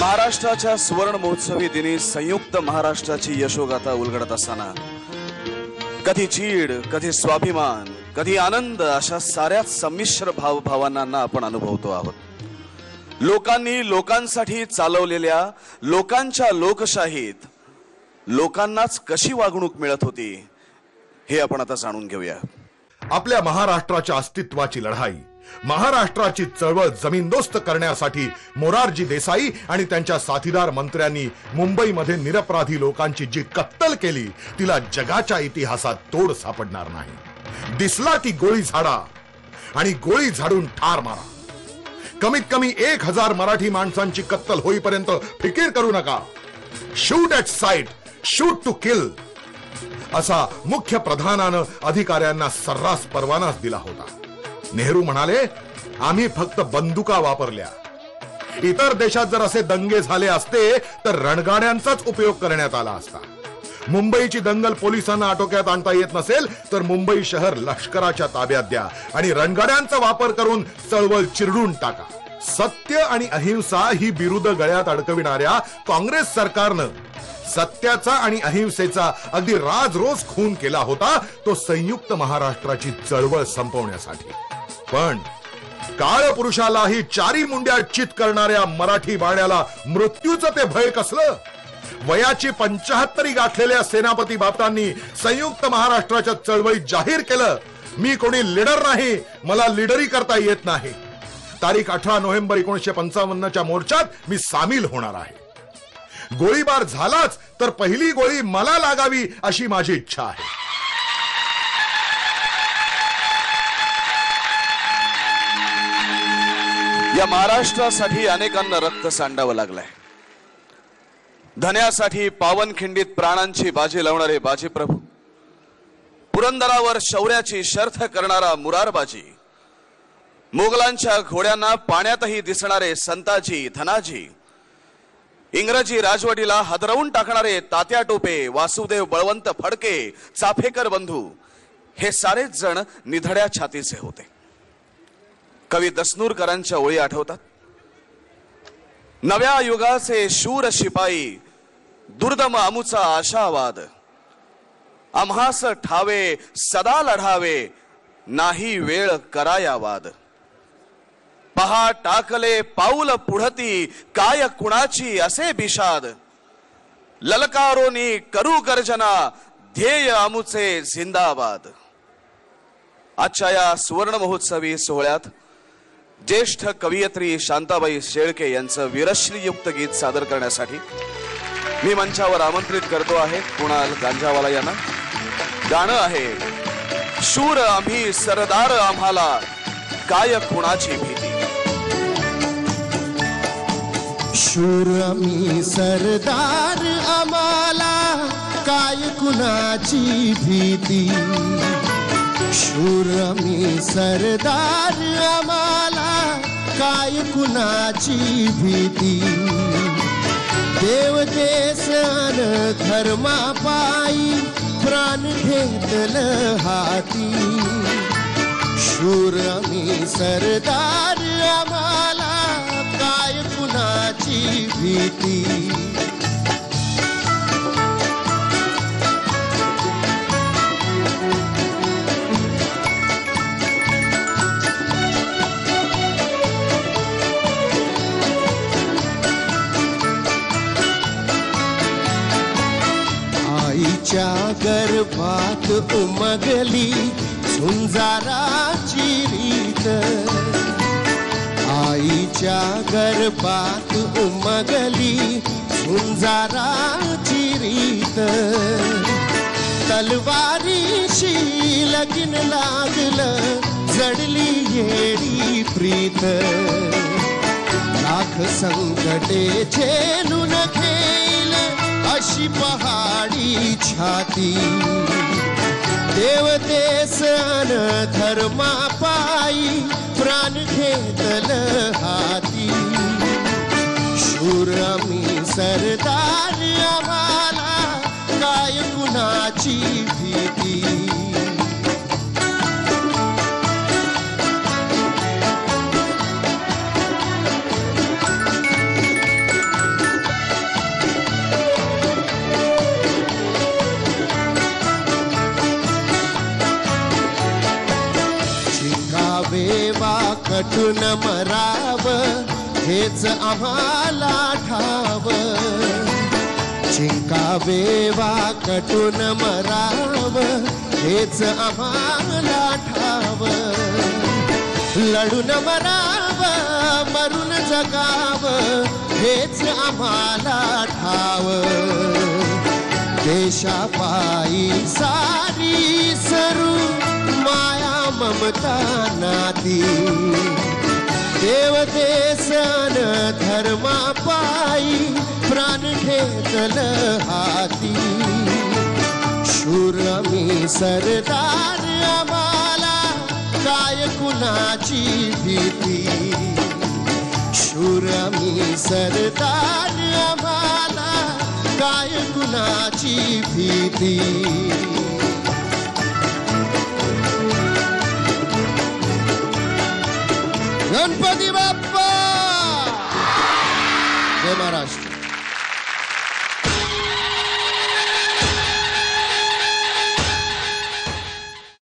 महाराष्ट्राच्या सुवर्ण महोत्सवी दिनी संयुक्त महाराष्ट्राची यशोगाथा उलगडत असताना कधी चीड, कधी स्वाभिमान, कधी आनंद अशा साऱ्या संमिश्र भावभावनांना आपण अनुभवतो आहोत. लोकांनी लोकांसाठी चालवलेल्या लोकांच्या लोकशाहीत लोकांनाच कशी वागणूक मिळत होती हे आपण आता जाणून घेऊया. आपल्या महाराष्ट्राच्या अस्तित्वाची लढाई, महाराष्ट्राची चळवळ जमीनदोस्त करण्यासाठी मोरारजी देसाई आणि त्यांच्या साथीदार मंत्र्यांनी मुंबईमध्ये निरपराधी लोकांची जी कत्तल केली तिला जगाच्या इतिहासात तोड सापडणार नाही. दिसला की गोळी झाडा आणि गोळी झाडून ठार मारा. कमीत कमी 1000 मराठी माणसांची कत्तल होईपर्यंत फिकीर करू नका. Shoot at sight, shoot to kill असा मुख्य प्रधानानं अधिकाऱ्यांना सर्रास परवानाच दिला होता. नेहरू म्हणाले, आम्ही फक्त बंदुका वापरल्या. इतर देशात जर असे दंगे झाले असते तर रणगाड्यांचाच उपयोग करण्यात आला असता. मुंबईची दंगल पोलिसांना आटोक्यात आणता येत नसेल तर मुंबई शहर लष्कराच्या ताब्यात द्या आणि रणगाड्यांचा वापर करून चळवळ चिरडून टाका. सत्य आणि अहिंसा ही बिरुद गळ्यात अडकविणाऱ्या काँग्रेस सरकारनं सत्याचा आणि अहिंसेचा अगदी राजरोज खून केला होता, तो संयुक्त महाराष्ट्राची चळवळ संपवण्यासाठी. पण काळ पुरुषालाही चारी मुंड्या चित करणाऱ्या मराठी बाण्याला मृत्यूचं ते भय कसलं. वयाची 75 गाठलेल्या सेनापती बापटांनी संयुक्त महाराष्ट्राच्या चळवळीत जाहीर केलं, मी कोणी लीडर नाही, मला लीडरी करता येत नाही. तारीख 18 नोव्हेंबर 1955च्या मोर्चात मी सामील होणार आहे. गोळीबार झालाच तर पहिली गोळी मला लागावी अशी माझी इच्छा आहे. या महाराष्ट्रासाठी अनेकांना रक्त सांडावं लागलंय. धन्यासाठी पावनखिंडीत प्राणांची बाजी लावणारे बाजीप्रभू, पुरंदरावर शौर्याची शर्थ करणारा मुरारबाजी, मोगलांच्या घोड्यांना पाण्यातही दिसणारे संताजी धनाजी, इंग्रजी राजवटीला हादरवून टाकणारे तात्या टोपे, वासुदेव बळवंत फडके, चाफेकर बंधू, हे सारेच जण निधड्या छातीचे होते. कवी दसनूरकरांच्या ओळी आठवतात. नव्या युगाचे शूर शिपाई, दुर्दम आमुचा आशावाद, आम्हास ठावे सदा लढावे, नाही वेळ कराया वाद. पहा टाकले पाऊल पुढती, काय कुणाची असे बिषाद, ललकारोनी करू गर्जना, ध्येय आमुचे जिंदाबाद. आजच्या या सुवर्ण महोत्सवी सोहळ्यात ज्येष्ठ कवयित्री शांताबाई शेळके यांचं विरश्रीयुक्त गीत सादर करण्यासाठी मी मंचावर आमंत्रित करतो आहे कुणाल गांजावाला यांना. गाणं आहे शूर आम्ही सरदार आम्हाला, काय कुणाची भीती. शूर आम्ही सरदार आम्हाला, काय कुणाची भीती. शूर आम्ही सरदार आम्हाला, काय कुणाची भीती. देव देश अन धर्मापायी, प्राण घेतलं हाती. शूर आम्ही सरदार आम्हाला, काय कुणाची भीती. आईच्या गर्भात उमगली झुंजाराची रीत. आईच्या गर्भात उमगली झुंजाराची रीत. तलवारीशी लगीन लागलं, जडली येडी प्रीत. लाख संकटे झेलून घेईल अशी पहाडी छाती. देव देश अन धर्मापायी, प्राण घेतलं हाती. शूर आम्ही सरदार आम्हाला, काय कुणाची भीती. चिंकावे वा कटून मराव हेच आम्हाला ठाव चिंकावे वा कटून मराव हेच आम्हाला ठाव लढून मराव मरून जगाव हेच आम्हाला ठाव देशापायी सारी सरू माया ममता नाती देव देसन धर्मापायी प्राण घेतल हाती शूर मी सरदार आम्हाला काय कुणाची भीती शूर मी सरदार आम्हाला काय कुणाची भीती गणपती बाप्पा जय महाराष्ट्र.